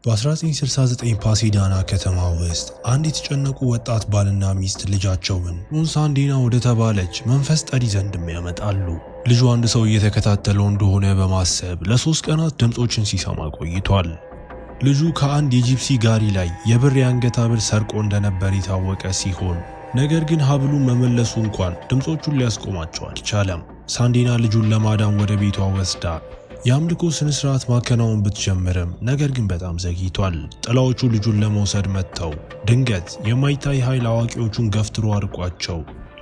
በ1969 ፓሲዳና ከተማ ውስጥ አንድ የተጨነቁ ወጣት ባልና ሚስት ልጃቸውን ሳንዲና ወደ ተባለች መንፈስ ጠሪ ዘንድም ያመጣሉ። ልጁ አንድ ሰው እየተከታተለው እንደሆነ በማሰብ ለ3 ቀናት ድምጾችን ሲሰማ ቆይቷል። ልጁ ከአንድ የጂፕሲ ጋሪ ላይ የብር የአንገት ሐብል ሰርቆ እንደነበር የታወቀ ሲሆን ነገር ግን ሐብሉን መመለሱ እንኳን ድምጾቹን ሊያስቆማቸው አልቻለም። ሳንዲና ልጁን ለማዳን ወደ ቤቷ ወስዳ የአምልኮ ስነ ስርዓት ማከናወን ብትጀምርም ነገር ግን በጣም ዘግይቷል። ጥላዎቹ ልጁን ለመውሰድ መጥተው ድንገት የማይታይ ኃይል አዋቂዎቹን ገፍትሮ አርቋቸው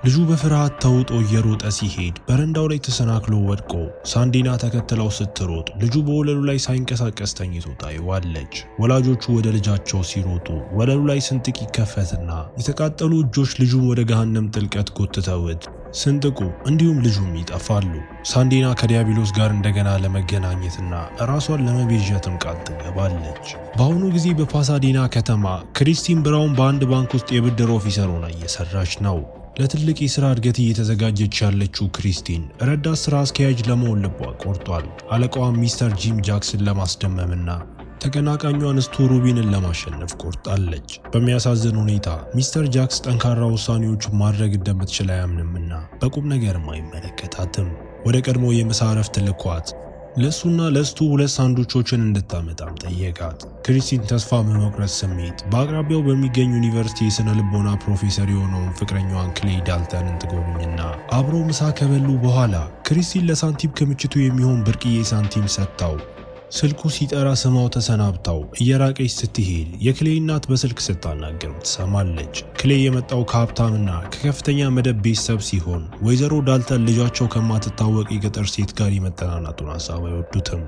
ልጁ በፍርሃት ተውጦ እየሮጠ ሲሄድ በረንዳው ላይ ተሰናክሎ ወድቆ ሳንዲና ተከትለው ስትሮጥ ልጁ በወለሉ ላይ ሳይንቀሳቀስ ተኝቶ ታይዋለች። ወላጆቹ ወደ ልጃቸው ሲሮጡ ወለሉ ላይ ስንጥቅ ይከፈትና የተቃጠሉ እጆች ልጁን ወደ ገሃነም ጥልቀት ጎትተውት ስንጥቁ እንዲሁም ልጁም ይጠፋሉ። ሳንዲና ከዲያብሎስ ጋር እንደገና ለመገናኘትና ራሷን ለመቤዠትም ቃል ትገባለች። በአሁኑ ጊዜ በፓሳዲና ከተማ ክሪስቲን ብራውን በአንድ ባንክ ውስጥ የብድር ኦፊሰር ሆና እየሰራች ነው። ለትልቅ የሥራ እድገት እየተዘጋጀች ያለችው ክሪስቲን ረዳት ሥራ አስኪያጅ ለመሆን ልቧ ቆርጧል። አለቃዋ ሚስተር ጂም ጃክስን ለማስደመምና ተቀናቃኟን ስቱ ሩቢንን ለማሸነፍ ቆርጣለች። በሚያሳዝን ሁኔታ ሚስተር ጃክስ ጠንካራ ውሳኔዎችን ማድረግ እንደምትችል አያምንምና በቁም ነገርም አይመለከታትም። ወደ ቀድሞ የምሳ እረፍት ልኳት ለሱና ለስቱ 2 ሳንዱቾችን እንድታመጣም ጠየቃት። ክሪስቲን ተስፋ በመቁረጥ ስሜት በአቅራቢያው በሚገኝ ዩኒቨርሲቲ የሥነ ልቦና ፕሮፌሰር የሆነውን ፍቅረኛዋን ክሌይ ዳልተንን ትጎበኝና አብረው ምሳ ከበሉ በኋላ ክሪስቲን ለሳንቲም ክምችቱ የሚሆን ብርቅዬ ሳንቲም ሰጥታው ስልኩ ሲጠራ ስማው ተሰናብታው እየራቀች ስትሄድ የክሌይ እናት በስልክ ስታናገር ትሰማለች። ክሌይ የመጣው ከሀብታምና ከከፍተኛ መደብ ቤተሰብ ሲሆን ወይዘሮ ዳልተን ልጃቸው ከማትታወቅ የገጠር ሴት ጋር የመጠናናቱን ሀሳብ አይወዱትም።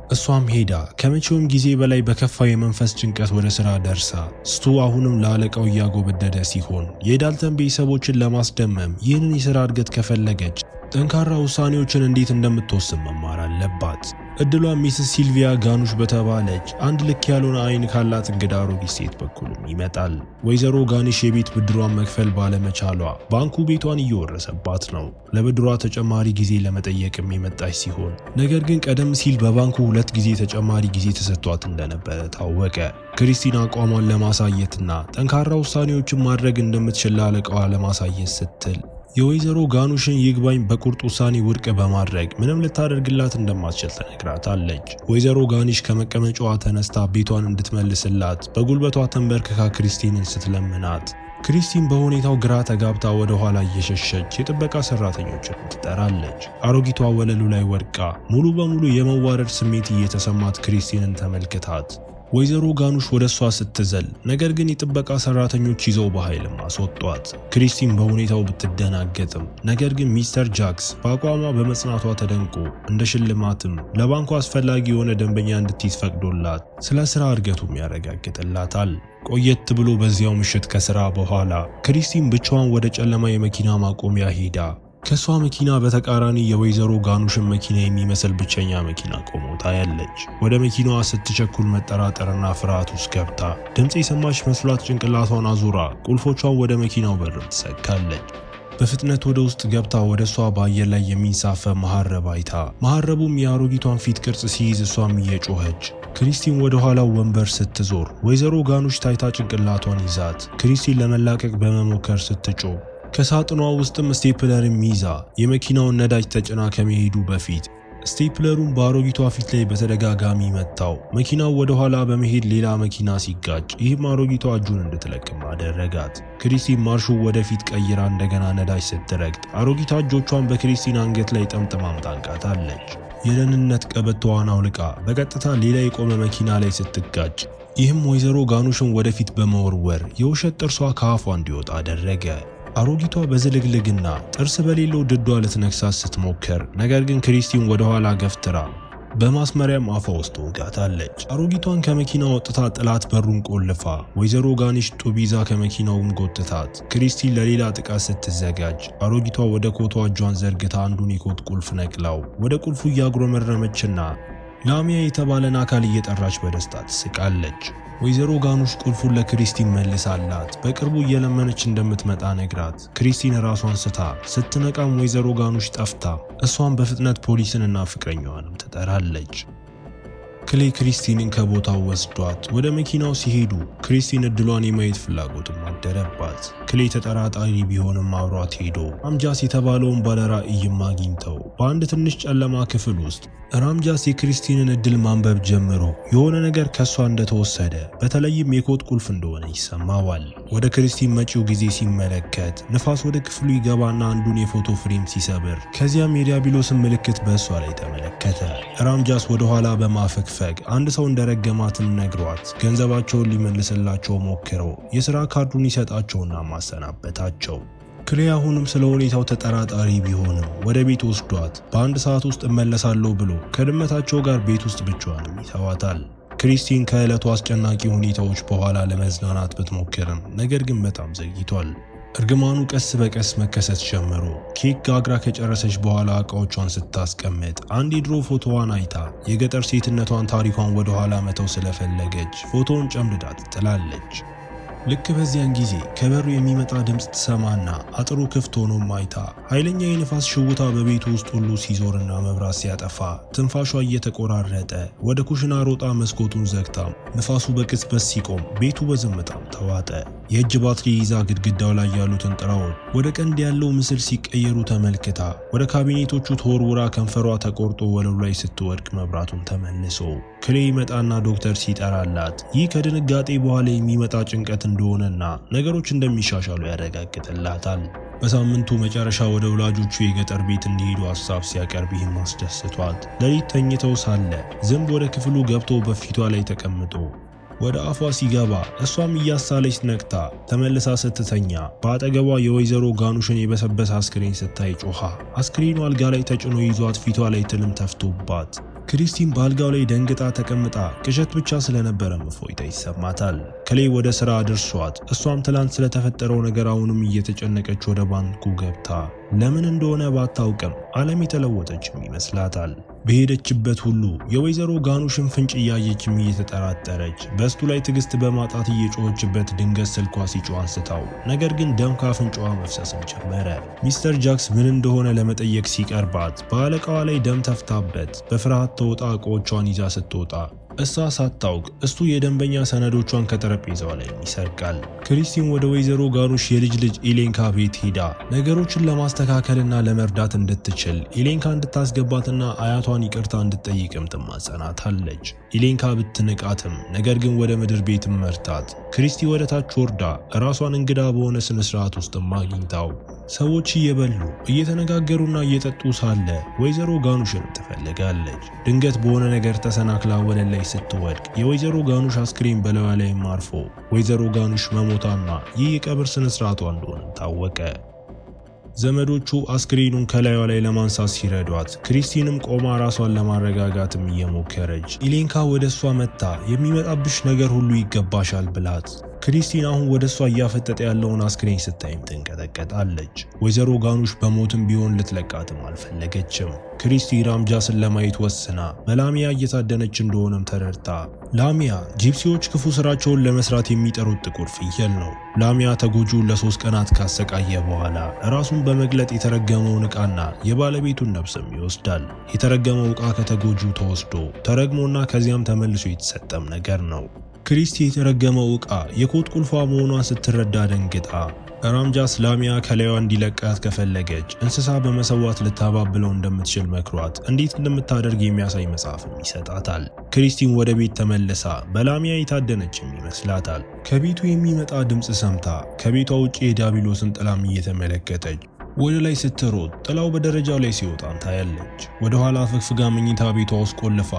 እሷም ሄዳ ከመቼውም ጊዜ በላይ በከፋ የመንፈስ ጭንቀት ወደ ሥራ ደርሳ ስቱ አሁንም ለአለቃው እያጎበደደ ሲሆን የዳልተን ቤተሰቦችን ለማስደመም ይህንን የሥራ እድገት ከፈለገች ጠንካራ ውሳኔዎችን እንዴት እንደምትወስን መማር አለባት። እድሏ ሚስስ ሲልቪያ ጋኑሽ በተባለች አንድ ልክ ያልሆነ አይን ካላት እንግዳ አሮጊት ሴት በኩልም ይመጣል። ወይዘሮ ጋኒሽ የቤት ብድሯን መክፈል ባለመቻሏ ባንኩ ቤቷን እየወረሰባት ነው። ለብድሯ ተጨማሪ ጊዜ ለመጠየቅም የመጣች ሲሆን ነገር ግን ቀደም ሲል በባንኩ 2 ጊዜ ተጨማሪ ጊዜ ተሰጥቷት እንደነበረ ታወቀ። ክሪስቲን አቋሟን ለማሳየትና ጠንካራ ውሳኔዎችን ማድረግ እንደምትችል ለአለቃዋ ለማሳየት ስትል የወይዘሮ ጋኑሽን ይግባኝ በቁርጥ ውሳኔ ውድቅ በማድረግ ምንም ልታደርግላት እንደማትችል ተነግራታለች። ወይዘሮ ጋኒሽ ከመቀመጫዋ ተነስታ ቤቷን እንድትመልስላት በጉልበቷ ተንበርክካ ክሪስቲንን ስትለምናት ክሪስቲን በሁኔታው ግራ ተጋብታ ወደ ኋላ እየሸሸች የጥበቃ ሰራተኞችን ትጠራለች። አሮጊቷ ወለሉ ላይ ወድቃ ሙሉ በሙሉ የመዋረድ ስሜት እየተሰማት ክሪስቲንን ተመልክታት ወይዘሮ ጋኑሽ ወደ እሷ ስትዘል ነገር ግን የጥበቃ ሰራተኞች ይዘው በኃይልም አስወጧት። ክሪስቲን በሁኔታው ብትደናገጥም ነገር ግን ሚስተር ጃክስ በአቋሟ በመጽናቷ ተደንቆ እንደ ሽልማትም ለባንኩ አስፈላጊ የሆነ ደንበኛ እንድትይዝ ፈቅዶላት ስለ ሥራ እድገቱም ያረጋግጥላታል። ቆየት ብሎ በዚያው ምሽት ከሥራ በኋላ ክሪስቲን ብቻዋን ወደ ጨለማ የመኪና ማቆሚያ ሄዳ ከሷ መኪና በተቃራኒ የወይዘሮ ጋኑሽን መኪና የሚመስል ብቸኛ መኪና ቆሞ ታያለች። ወደ መኪናዋ ስትቸኩል መጠራጠርና ፍርሃት ውስጥ ገብታ ድምጽ የሰማች መስሏት ጭንቅላቷን አዙራ ቁልፎቿን ወደ መኪናው በርም ትሰካለች። በፍጥነት ወደ ውስጥ ገብታ ወደ እሷ በአየር ላይ የሚንሳፈፍ መሐረብ አይታ መሐረቡም የአሮጊቷን ፊት ቅርጽ ሲይዝ እሷም እየጮኸች ክሪስቲን ወደ ኋላው ወንበር ስትዞር ወይዘሮ ጋኑሽ ታይታ ጭንቅላቷን ይዛት ክሪስቲን ለመላቀቅ በመሞከር ስትጮህ ከሳጥኗ ውስጥም ስቴፕለርን ይዛ የመኪናውን ነዳጅ ተጭና ከመሄዱ በፊት ስቴፕለሩን በአሮጊቷ ፊት ላይ በተደጋጋሚ መታው። መኪናው ወደ ኋላ በመሄድ ሌላ መኪና ሲጋጭ ይህም አሮጊቷ እጁን እንድትለቅም አደረጋት። ክሪስቲን ማርሹ ወደፊት ቀይራ እንደገና ነዳጅ ስትረግጥ አሮጊቷ እጆቿን በክሪስቲን አንገት ላይ ጠምጥማም ታንቃታለች። የደህንነት ቀበቶዋን አውልቃ በቀጥታ ሌላ የቆመ መኪና ላይ ስትጋጭ ይህም ወይዘሮ ጋኑሽን ወደፊት በመወርወር የውሸት ጥርሷ ከአፏ እንዲወጣ አደረገ። አሮጊቷ በዝልግልግና ጥርስ በሌለው ድዷ ልትነክሳት ስትሞክር ነገር ግን ክሪስቲን ወደ ኋላ ገፍትራ በማስመሪያም አፏ ውስጥ ወጋታለች። አሮጊቷን ከመኪና ወጥታ ጥላት በሩን ቆልፋ ወይዘሮ ጋኒሽ ጡብ ይዛ ከመኪናውም ጎትታት ክሪስቲን ለሌላ ጥቃት ስትዘጋጅ አሮጊቷ ወደ ኮቷ እጇን ዘርግታ አንዱን የኮት ቁልፍ ነቅላው ወደ ቁልፉ እያጉረመረመችና ላሚያ የተባለን አካል እየጠራች በደስታ ትስቃለች። ወይዘሮ ጋኑሽ ቁልፉን ለክሪስቲን መልሳላት በቅርቡ እየለመነች እንደምትመጣ ነግራት ክሪስቲን ራሷን ስታ ስትነቃም ወይዘሮ ጋኑሽ ጠፍታ እሷን በፍጥነት ፖሊስንና ፍቅረኛዋንም ትጠራለች። ክሌ ክሪስቲንን ከቦታው ወስዷት ወደ መኪናው ሲሄዱ ክሪስቲን እድሏን የማየት ፍላጎትም አደረባት። ክሌ ተጠራጣሪ ቢሆንም አብሯት ሄዶ ራምጃስ የተባለውን ባለራዕይም አግኝተው በአንድ ትንሽ ጨለማ ክፍል ውስጥ ራምጃስ የክሪስቲንን እድል ማንበብ ጀምሮ የሆነ ነገር ከሷ እንደተወሰደ በተለይም የኮት ቁልፍ እንደሆነ ይሰማዋል። ወደ ክሪስቲን መጪው ጊዜ ሲመለከት ንፋስ ወደ ክፍሉ ይገባና አንዱን የፎቶ ፍሬም ሲሰብር ከዚያም የዲያብሎስን ምልክት በእሷ ላይ ተመለከተ። ራምጃስ ወደ ኋላ በማፈግፈግ አንድ ሰው እንደረገማትም ነግሯት ገንዘባቸውን ሊመልስላቸው ሞክረው የሥራ ካርዱን ይሰጣቸውና ማሰናበታቸው። ክሌ አሁንም ስለ ሁኔታው ተጠራጣሪ ቢሆንም ወደ ቤት ወስዷት በአንድ ሰዓት ውስጥ እመለሳለሁ ብሎ ከድመታቸው ጋር ቤት ውስጥ ብቻዋንም ይተዋታል። ክሪስቲን ከዕለቱ አስጨናቂ ሁኔታዎች በኋላ ለመዝናናት ብትሞክርም ነገር ግን በጣም ዘግይቷል። እርግማኑ ቀስ በቀስ መከሰት ጀመሮ ኬክ ጋግራ ከጨረሰች በኋላ ዕቃዎቿን ስታስቀምጥ አንድ የድሮ ፎቶዋን አይታ የገጠር ሴትነቷን ታሪኳን ወደ ኋላ መተው ስለፈለገች ፎቶውን ጨምድዳ ትጥላለች። ልክ በዚያን ጊዜ ከበሩ የሚመጣ ድምፅ ትሰማና አጥሩ ክፍት ሆኖም አይታ ኃይለኛ የንፋስ ሽውታ በቤቱ ውስጥ ሁሉ ሲዞርና መብራት ሲያጠፋ ትንፋሿ እየተቆራረጠ ወደ ኩሽና ሮጣ መስኮቱን ዘግታ ንፋሱ በቅጽበት ሲቆም ቤቱ በዝምታም ተዋጠ። የእጅ ባትሪ ይዛ ግድግዳው ላይ ያሉትን ጥራዎች ወደ ቀንድ ያለው ምስል ሲቀየሩ ተመልክታ ወደ ካቢኔቶቹ ተወርውራ ከንፈሯ ተቆርጦ ወለሉ ላይ ስትወድቅ መብራቱን ተመልሶ ክሌ ይመጣና ዶክተር ሲጠራላት ይህ ከድንጋጤ በኋላ የሚመጣ ጭንቀት እንደሆነና ነገሮች እንደሚሻሻሉ ያረጋግጥላታል። በሳምንቱ መጨረሻ ወደ ወላጆቹ የገጠር ቤት እንዲሄዱ ሐሳብ ሲያቀርብ ይህም አስደስቷት ሌሊት ተኝተው ሳለ ዝንብ ወደ ክፍሉ ገብቶ በፊቷ ላይ ተቀምጦ ወደ አፏ ሲገባ እሷም እያሳለች ነቅታ ተመልሳ ስትተኛ በአጠገቧ የወይዘሮ ጋኑሽን የበሰበሰ አስክሬን ስታይ ጮኻ አስክሬኑ አልጋ ላይ ተጭኖ ይዟት ፊቷ ላይ ትልም ተፍቶባት ክሪስቲን በአልጋው ላይ ደንግጣ ተቀምጣ ቅዠት ብቻ ስለነበረ እፎይታ ይሰማታል። ክሌ ወደ ሥራ አድርሷት እሷም ትላንት ስለተፈጠረው ነገር አሁንም እየተጨነቀች ወደ ባንኩ ገብታ ለምን እንደሆነ ባታውቅም ዓለም የተለወጠችም ይመስላታል። በሄደችበት ሁሉ የወይዘሮ ጋኑሽን ፍንጭ እያየችም እየተጠራጠረች በስቱ ላይ ትዕግስት በማጣት እየጮኸችበት ድንገት ስልኳ ሲጮህ አንስታው ነገር ግን ደም ካፍንጫዋ መፍሰስም ጀመረ። ሚስተር ጃክስ ምን እንደሆነ ለመጠየቅ ሲቀርባት በአለቃዋ ላይ ደም ተፍታበት በፍርሃት ተውጣ ዕቃዎቿን ይዛ ስትወጣ እሷ ሳታውቅ እሱ የደንበኛ ሰነዶቿን ከጠረጴዛው ላይ ይሰርቃል። ክሪስቲን ወደ ወይዘሮ ጋኑሽ የልጅ ልጅ ኢሌንካ ቤት ሄዳ ነገሮችን ለማስተካከልና ለመርዳት እንድትችል ኢሌንካ እንድታስገባትና አያቷን ይቅርታ እንድትጠይቅም ትማጸናታለች። ኢሌንካ ብትንቃትም ነገር ግን ወደ ምድር ቤትም መርታት ክሪስቲ ወደ ታች ወርዳ ራሷን እንግዳ በሆነ ስነ ስርዓት ውስጥም አግኝታው ሰዎች እየበሉ እየተነጋገሩና እየጠጡ ሳለ ወይዘሮ ጋኑሽን ትፈልጋለች። ድንገት በሆነ ነገር ተሰናክላ ወለል ላይ ስትወድቅ የወይዘሮ ጋኑሽ አስክሬን በላዩ ላይ አርፎ ወይዘሮ ጋኑሽ መሞታና ይህ የቀብር ስነ ስርዓቷ እንደሆነ ታወቀ። ዘመዶቹ አስክሬኑን ከላዩ ላይ ለማንሳት ሲረዷት ክሪስቲንም ቆማ ራሷን ለማረጋጋትም እየሞከረች ኢሌንካ ወደሷ መጣ የሚመጣብሽ ነገር ሁሉ ይገባሻል ብላት ክሪስቲን አሁን ወደሷ እያፈጠጠ ያለውን አስክሬን ስታይም ትንቀጠቀጣለች። ወይዘሮ ጋኑሽ በሞትም ቢሆን ልትለቃትም አልፈለገችም። ክሪስቲ ራምጃስን ለማየት ወስና በላሚያ እየታደነች እንደሆነም ተረድታ ላሚያ ጂፕሲዎች ክፉ ስራቸውን ለመስራት የሚጠሩት ጥቁር ፍየል ነው። ላሚያ ተጎጂውን ለ3 ቀናት ካሰቃየ በኋላ ራሱን በመግለጥ የተረገመውን ዕቃና የባለቤቱን ነፍስም ይወስዳል። የተረገመው ዕቃ ከተጎጂው ተወስዶ ተረግሞና ከዚያም ተመልሶ የተሰጠም ነገር ነው። ክሪስቲ የተረገመው ዕቃ የኮት ቁልፏ መሆኗን ስትረዳ ደንግጣ ራምጃስ ላሚያ ከላይዋ እንዲለቃት ከፈለገች እንስሳ በመሰዋት ልታባብለው እንደምትችል መክሯት እንዴት እንደምታደርግ የሚያሳይ መጽሐፍም ይሰጣታል። ክሪስቲን ወደ ቤት ተመልሳ በላሚያ የታደነችም ይመስላታል። ከቤቱ የሚመጣ ድምፅ ሰምታ ከቤቷ ውጭ የዲያብሎስን ጥላም እየተመለከተች ወደ ላይ ስትሮጥ ጥላው በደረጃው ላይ ሲወጣም ታያለች። ወደ ኋላ ፍግፍጋ መኝታ ቤቷ ውስጥ ቆልፋ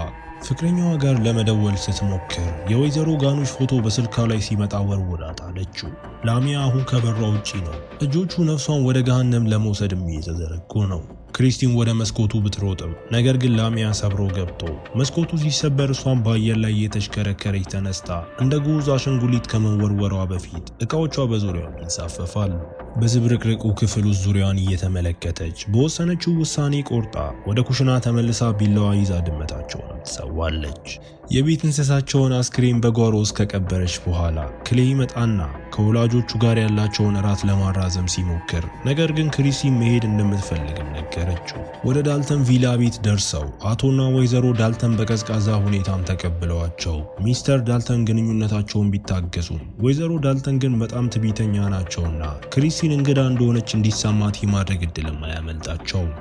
ፍቅረኛዋ ጋር ለመደወል ስትሞክር የወይዘሮ ጋኑሽ ፎቶ በስልኳ ላይ ሲመጣ ወርውራ ጣለችው። ላሚያ አሁን ከበሯ ውጪ ነው። እጆቹ ነፍሷን ወደ ገሃነም ለመውሰድም እየተዘረጉ ነው። ክሪስቲን ወደ መስኮቱ ብትሮጥም ነገር ግን ላሚያ ሰብሮ ገብቶ መስኮቱ ሲሰበር እሷን በአየር ላይ እየተሽከረከረች ተነስታ እንደ ጉዝ አሻንጉሊት ከመወርወሯ በፊት ዕቃዎቿ በዙሪያው ይንሳፈፋሉ። በዝብርቅርቁ ክፍል ውስጥ ዙሪያዋን እየተመለከተች በወሰነችው ውሳኔ ቆርጣ ወደ ኩሽና ተመልሳ ቢላዋ ይዛ ድመታቸውን ትሰዋለች። የቤት እንስሳቸውን አስክሬን በጓሮ ውስጥ ከቀበረች በኋላ ክሌ ይመጣና ከወላጆቹ ጋር ያላቸውን እራት ለማራዘም ሲሞክር፣ ነገር ግን ክሪስቲን መሄድ እንደምትፈልግም ነገረችው። ወደ ዳልተን ቪላ ቤት ደርሰው አቶና ወይዘሮ ዳልተን በቀዝቃዛ ሁኔታም ተቀብለዋቸው ሚስተር ዳልተን ግንኙነታቸውን ቢታገሱም ወይዘሮ ዳልተን ግን በጣም ትዕቢተኛ ናቸውና ክሪስቲን እንግዳ እንደሆነች እንዲሰማት የማድረግ እድልም አያመልጣቸውም።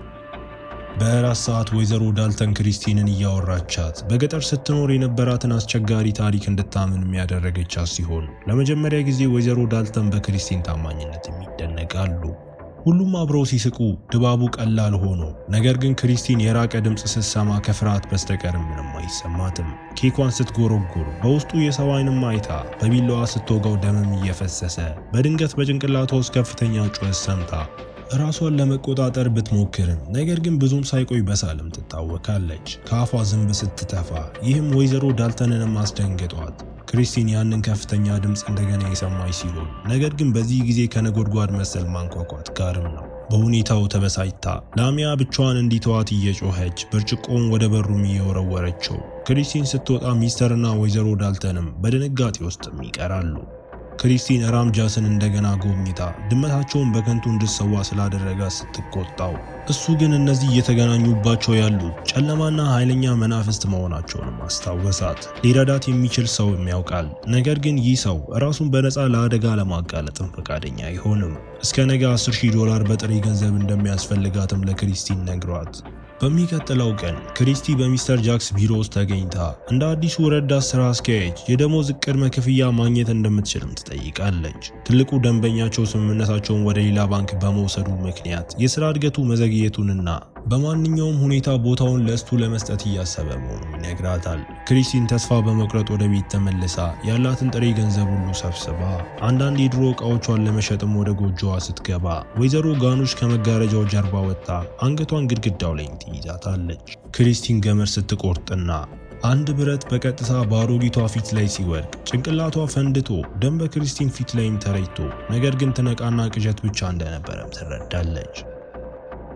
በእራት ሰዓት ወይዘሮ ዳልተን ክሪስቲንን እያወራቻት በገጠር ስትኖር የነበራትን አስቸጋሪ ታሪክ እንድታምን የሚያደረገቻት ሲሆን ለመጀመሪያ ጊዜ ወይዘሮ ዳልተን በክሪስቲን ታማኝነት ይደነቃሉ። ሁሉም አብረው ሲስቁ ድባቡ ቀላል ሆኖ፣ ነገር ግን ክሪስቲን የራቀ ድምፅ ስትሰማ ከፍርሃት በስተቀር ምንም አይሰማትም። ኬኳን ስትጎረጉር በውስጡ የሰው ዓይንም አይታ በቢላዋ ስትወጋው ደምም እየፈሰሰ በድንገት በጭንቅላቷ ውስጥ ከፍተኛ ጩኸት ሰምታ ራሷን ለመቆጣጠር ብትሞክርም ነገር ግን ብዙም ሳይቆይ በሳልም ትታወካለች። ከአፏ ዝንብ ስትተፋ ይህም ወይዘሮ ዳልተንንም አስደንግጧት ክሪስቲን ያንን ከፍተኛ ድምፅ እንደገና የሰማች ሲሆን ነገር ግን በዚህ ጊዜ ከነጎድጓድ መሰል ማንኳኳት ጋርም ነው። በሁኔታው ተበሳጭታ ላሚያ ብቻዋን እንዲተዋት እየጮኸች ብርጭቆውን ወደ በሩም እየወረወረችው ክሪስቲን ስትወጣ ሚስተርና ወይዘሮ ዳልተንም በድንጋጤ ውስጥም ይቀራሉ። ክሪስቲን ራምጃስን እንደገና ጎብኝታ ድመታቸውን በከንቱ እንድትሰዋ ስላደረጋት ስትቆጣው፣ እሱ ግን እነዚህ እየተገናኙባቸው ያሉት ጨለማና ኃይለኛ መናፍስት መሆናቸውንም አስታወሳት። ሊረዳት የሚችል ሰውም ያውቃል፣ ነገር ግን ይህ ሰው ራሱን በነፃ ለአደጋ ለማጋለጥም ፈቃደኛ አይሆንም። እስከ ነገ $10,000 በጥሬ ገንዘብ እንደሚያስፈልጋትም ለክሪስቲን ነግሯት፣ በሚቀጥለው ቀን ክሪስቲ በሚስተር ጃክስ ቢሮ ውስጥ ተገኝታ እንደ አዲሱ ረዳት ስራ አስኪያጅ የደሞዝ ቅድመ ክፍያ ማግኘት እንደምትችልም ትጠይቃለች። ትልቁ ደንበኛቸው ስምምነታቸውን ወደ ሌላ ባንክ በመውሰዱ ምክንያት የስራ እድገቱ መዘግየቱንና በማንኛውም ሁኔታ ቦታውን ለእስቱ ለመስጠት እያሰበ መሆኑን ይነግራታል። ክሪስቲን ተስፋ በመቁረጥ ወደ ቤት ተመልሳ ያላትን ጥሬ ገንዘብ ሁሉ ሰብስባ አንዳንድ የድሮ ዕቃዎቿን ለመሸጥም ወደ ጎጆዋ ስትገባ ወይዘሮ ጋኑሽ ከመጋረጃው ጀርባ ወጥታ አንገቷን ግድግዳው ላይ ትይዛታለች። ክሪስቲን ገመድ ስትቆርጥና አንድ ብረት በቀጥታ በአሮጊቷ ፊት ላይ ሲወድቅ ጭንቅላቷ ፈንድቶ ደም በክሪስቲን ፊት ላይም ተረጭቶ፣ ነገር ግን ትነቃና ቅዠት ብቻ እንደነበረም ትረዳለች።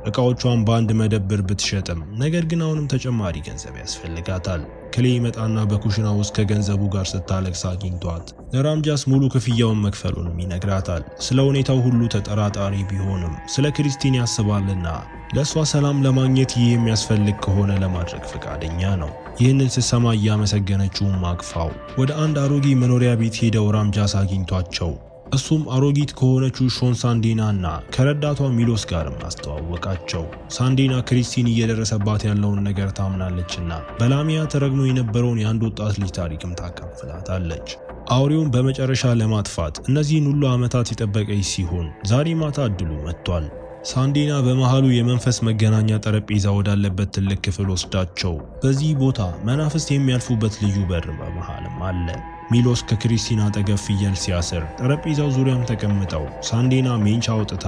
ዕቃዎቿን በአንድ መደብር ብትሸጥም ነገር ግን አሁንም ተጨማሪ ገንዘብ ያስፈልጋታል። ክሌ ይመጣና በኩሽና ውስጥ ከገንዘቡ ጋር ስታለቅስ አግኝቷት ለራምጃስ ሙሉ ክፍያውን መክፈሉንም ይነግራታል። ስለ ሁኔታው ሁሉ ተጠራጣሪ ቢሆንም ስለ ክሪስቲን ያስባልና ለእሷ ሰላም ለማግኘት ይህ የሚያስፈልግ ከሆነ ለማድረግ ፈቃደኛ ነው። ይህንን ስትሰማ እያመሰገነችውም አቅፋው ወደ አንድ አሮጌ መኖሪያ ቤት ሄደው ራምጃስ አግኝቷቸው እሱም አሮጊት ከሆነችው ሾን ሳንዴና እና ከረዳቷ ሚሎስ ጋርም አስተዋወቃቸው። ሳንዴና ክሪስቲን እየደረሰባት ያለውን ነገር ታምናለችና በላሚያ ተረግሞ የነበረውን የአንድ ወጣት ልጅ ታሪክም ታካፍላታለች። አውሬውን በመጨረሻ ለማጥፋት እነዚህን ሁሉ ዓመታት የጠበቀች ሲሆን ዛሬ ማታ እድሉ መጥቷል። ሳንዴና በመሃሉ የመንፈስ መገናኛ ጠረጴዛ ወዳለበት ትልቅ ክፍል ወስዳቸው በዚህ ቦታ መናፍስት የሚያልፉበት ልዩ በር በመሃልም አለ። ሚሎስ ከክሪስቲን አጠገብ ፍየል ሲያስር ጠረጴዛው ዙሪያም ተቀምጠው ሳንዴና ሜንቻ አውጥታ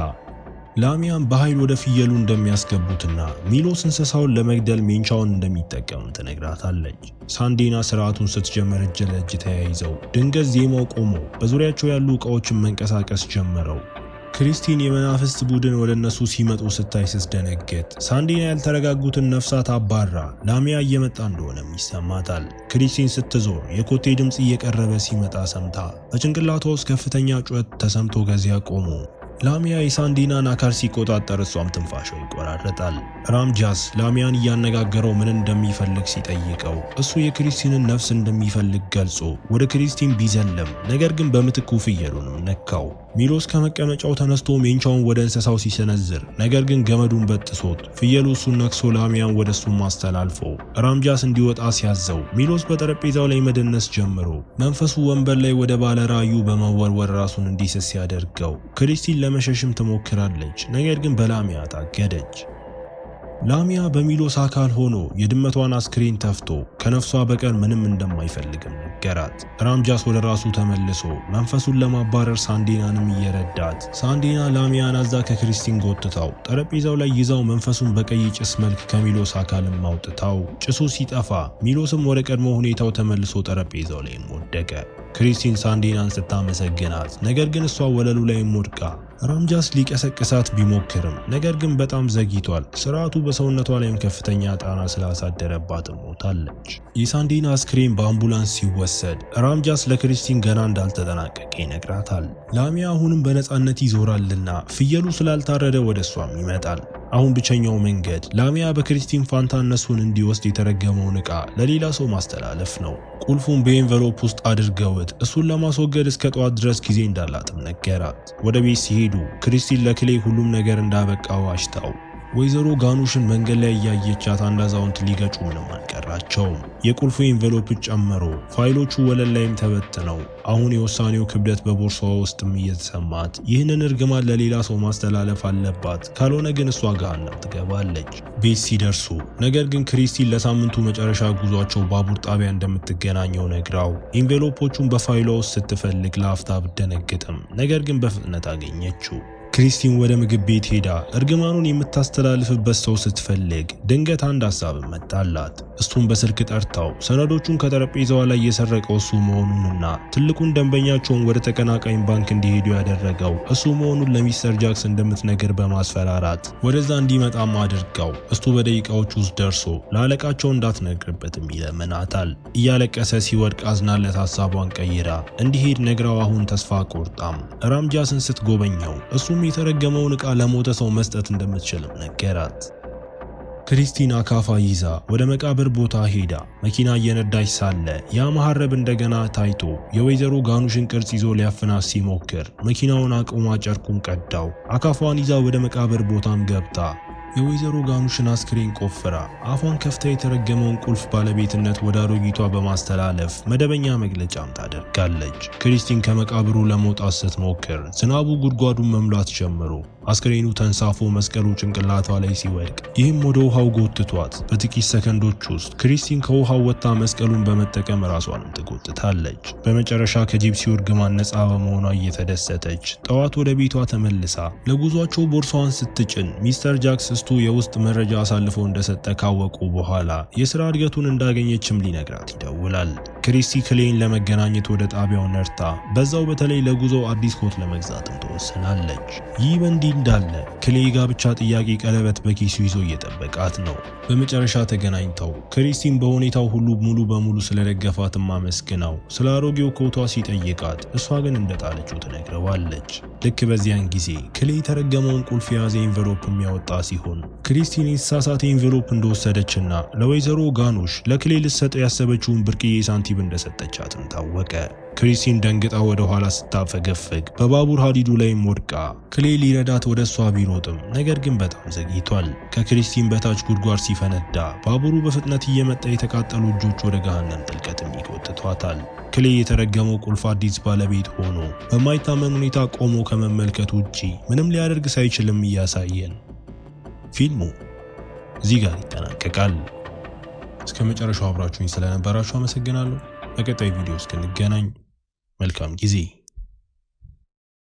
ላሚያን በኃይል ወደ ፍየሉ እንደሚያስገቡትና ሚሎስ እንስሳውን ለመግደል ሜንቻውን እንደሚጠቀም ትነግራታለች። ሳንዴና ስርዓቱን ስትጀምር እጅ ለእጅ ተያይዘው ድንገት ዜማው ቆሞ በዙሪያቸው ያሉ ዕቃዎችን መንቀሳቀስ ጀመረው። ክሪስቲን የመናፍስት ቡድን ወደ እነሱ ሲመጡ ስታይ ስትደነግጥ ሳንዴና ያልተረጋጉትን ነፍሳት አባራ ላሚያ እየመጣ እንደሆነም ይሰማታል። ክሪስቲን ስትዞር የኮቴ ድምፅ እየቀረበ ሲመጣ ሰምታ በጭንቅላቷ ውስጥ ከፍተኛ ጩኸት ተሰምቶ ከዚያ ቆሞ ላሚያ የሳንዴናን አካል ሲቆጣጠር እሷም ትንፋሿ ይቆራረጣል። ራምጃስ ላሚያን እያነጋገረው ምን እንደሚፈልግ ሲጠይቀው እሱ የክሪስቲንን ነፍስ እንደሚፈልግ ገልጾ ወደ ክሪስቲን ቢዘለም ነገር ግን በምትኩ ፍየሉንም ነካው። ሚሎስ ከመቀመጫው ተነስቶ ሜንቻውን ወደ እንስሳው ሲሰነዝር ነገር ግን ገመዱን በጥሶት ፍየሉ እሱን ነክሶ ላሚያን ወደ እሱ ማስተላልፎ ራምጃስ እንዲወጣ ሲያዘው ሚሎስ በጠረጴዛው ላይ መደነስ ጀምሮ መንፈሱ ወንበር ላይ ወደ ባለ ራእዩ በመወርወር ራሱን እንዲስስ ሲያደርገው ክሪስቲን ለመሸሽም ትሞክራለች፣ ነገር ግን በላሚያ ታገደች። ላሚያ በሚሎስ አካል ሆኖ የድመቷን አስክሬን ተፍቶ ከነፍሷ በቀር ምንም እንደማይፈልግም ነገራት። ራምጃስ ወደ ራሱ ተመልሶ መንፈሱን ለማባረር ሳንዴናንም እየረዳት ሳንዴና ላሚያን አዛ ከክሪስቲን ጎትታው ጠረጴዛው ላይ ይዛው መንፈሱን በቀይ ጭስ መልክ ከሚሎስ አካልም አውጥታው ጭሱ ሲጠፋ ሚሎስም ወደ ቀድሞ ሁኔታው ተመልሶ ጠረጴዛው ላይም ወደቀ። ክሪስቲን ሳንዴናን ስታመሰግናት ነገር ግን እሷ ወለሉ ላይም ወድቃ ራምጃስ ሊቀሰቅሳት ቢሞክርም ነገር ግን በጣም ዘግይቷል። ስርዓቱ በሰውነቷ ላይም ከፍተኛ ጫና ስላሳደረባት ሞታለች። የሳንዲና አስክሬን በአምቡላንስ ሲወሰድ ራምጃስ ለክሪስቲን ገና እንዳልተጠናቀቀ ይነግራታል። ላሚያ አሁንም በነፃነት ይዞራልና ፍየሉ ስላልታረደ ወደሷም ይመጣል። አሁን ብቸኛው መንገድ ላሚያ በክሪስቲን ፋንታ እነሱን እንዲወስድ የተረገመውን ዕቃ ለሌላ ሰው ማስተላለፍ ነው። ቁልፉን በኤንቨሎፕ ውስጥ አድርገውት እሱን ለማስወገድ እስከ ጠዋት ድረስ ጊዜ እንዳላትም ነገራት። ወደ ቤት ሲሄዱ ክሪስቲን ለክሌ ሁሉም ነገር እንዳበቃ ዋሽታው ወይዘሮ ጋኑሽን መንገድ ላይ እያየቻት አንድ አዛውንት ሊገጩ ምንም አልቀራቸውም። የቁልፉ ኤንቨሎፕ ጨምሮ ፋይሎቹ ወለል ላይም ተበትነው አሁን የውሳኔው ክብደት በቦርሳዋ ውስጥም እየተሰማት ይህንን እርግማን ለሌላ ሰው ማስተላለፍ አለባት፣ ካልሆነ ግን እሷ ገሃነም ትገባለች። ቤት ሲደርሱ ነገር ግን ክሪስቲን ለሳምንቱ መጨረሻ ጉዟቸው ባቡር ጣቢያ እንደምትገናኘው ነግራው ኤንቨሎፖቹን በፋይሏ ውስጥ ስትፈልግ ለአፍታ ብደነግጥም ነገር ግን በፍጥነት አገኘችው። ክሪስቲን ወደ ምግብ ቤት ሄዳ እርግማኑን የምታስተላልፍበት ሰው ስትፈልግ ድንገት አንድ ሐሳብ መጣላት። እሱን በስልክ ጠርታው ሰነዶቹን ከጠረጴዛዋ ላይ የሰረቀው እሱ መሆኑንና ትልቁን ደንበኛቸውን ወደ ተቀናቃኝ ባንክ እንዲሄዱ ያደረገው እሱ መሆኑን ለሚስተር ጃክስ እንደምትነግር በማስፈራራት ወደዛ እንዲመጣም አድርጋው እሱ በደቂቃዎች ውስጥ ደርሶ ለአለቃቸው እንዳትነግርበትም ይለምናታል። እያለቀሰ ሲወድቅ አዝናለት ሐሳቧን ቀይራ እንዲሄድ ነግራው አሁን ተስፋ ቆርጣም ራምጃስን ስትጎበኘው እሱም የተረገመውን ዕቃ ለሞተ ሰው መስጠት እንደምትችልም ነገራት። ክሪስቲን አካፋ ይዛ ወደ መቃብር ቦታ ሄዳ መኪና እየነዳች ሳለ ያ መሐረብ እንደገና ታይቶ የወይዘሮ ጋኑሽን ቅርጽ ይዞ ሊያፍናት ሲሞክር መኪናውን አቁማ ጨርቁን ቀዳው። አካፋዋን ይዛ ወደ መቃብር ቦታም ገብታ የወይዘሮ ጋኑሽን አስክሬን ቆፍራ አፏን ከፍታ የተረገመውን ቁልፍ ባለቤትነት ወደ አሮጊቷ በማስተላለፍ መደበኛ መግለጫም ታደርጋለች። ክሪስቲን ከመቃብሩ ለመውጣት ስትሞክር ዝናቡ ጉድጓዱን መምላት ጀምሮ አስክሬኑ ተንሳፎ መስቀሉ ጭንቅላቷ ላይ ሲወድቅ ይህም ወደ ውሃው ጎትቷት በጥቂት ሰከንዶች ውስጥ ክሪስቲን ከውሃው ወጥታ መስቀሉን በመጠቀም ራሷንም ትጎትታለች። በመጨረሻ ከጂፕሲው እርግማን ነፃ በመሆኗ እየተደሰተች ጠዋት ወደ ቤቷ ተመልሳ ለጉዟቸው ቦርሳዋን ስትጭን ሚስተር ጃክስ እስቱ የውስጥ መረጃ አሳልፎ እንደሰጠ ካወቁ በኋላ የሥራ እድገቱን እንዳገኘችም ሊነግራት ይደውላል። ክሪስቲ ክሌን ለመገናኘት ወደ ጣቢያው ነርታ በዛው በተለይ ለጉዞው አዲስ ኮት ለመግዛትም ትወስናለች። ይህ በእንዲህ እንዳለ ክሌ ጋብቻ ጥያቄ ቀለበት በኪሱ ይዞ እየጠበቃት ነው። በመጨረሻ ተገናኝተው ክሪስቲን በሁኔታው ሁሉ ሙሉ በሙሉ ስለደገፋትም አመስግናው ስለ አሮጌው ኮቷ ሲጠይቃት እሷ ግን እንደጣለችው ትነግረዋለች። ልክ በዚያን ጊዜ ክሌ የተረገመውን ቁልፍ የያዘ ኤንቨሎፕ የሚያወጣ ሲሆን ክሪስቲን የተሳሳተ ኤንቨሎፕ እንደወሰደችና ለወይዘሮ ጋኑሽ ለክሌ ልትሰጥ ያሰበችውን ብርቅዬ ሳንቲም እንደሰጠቻትም ታወቀ። ክሪስቲን ደንግጣ ወደ ኋላ ስታፈገፍግ በባቡር ሀዲዱ ላይም ወድቃ ክሌ ሊረዳት ወደ እሷ ቢሮጥም ነገር ግን በጣም ዘግይቷል። ከክሪስቲን በታች ጉድጓድ ሲፈነዳ ባቡሩ በፍጥነት እየመጣ የተቃጠሉ እጆች ወደ ገሃነም ጥልቀትም ይጎትቷታል። ክሌ የተረገመው ቁልፍ አዲስ ባለቤት ሆኖ በማይታመን ሁኔታ ቆሞ ከመመልከት ውጪ ምንም ሊያደርግ ሳይችልም እያሳየን ፊልሙ እዚህ ጋር ይጠናቀቃል። እስከ መጨረሻው አብራችሁኝ ስለነበራችሁ አመሰግናለሁ። በቀጣይ ቪዲዮ እስክንገናኝ መልካም ጊዜ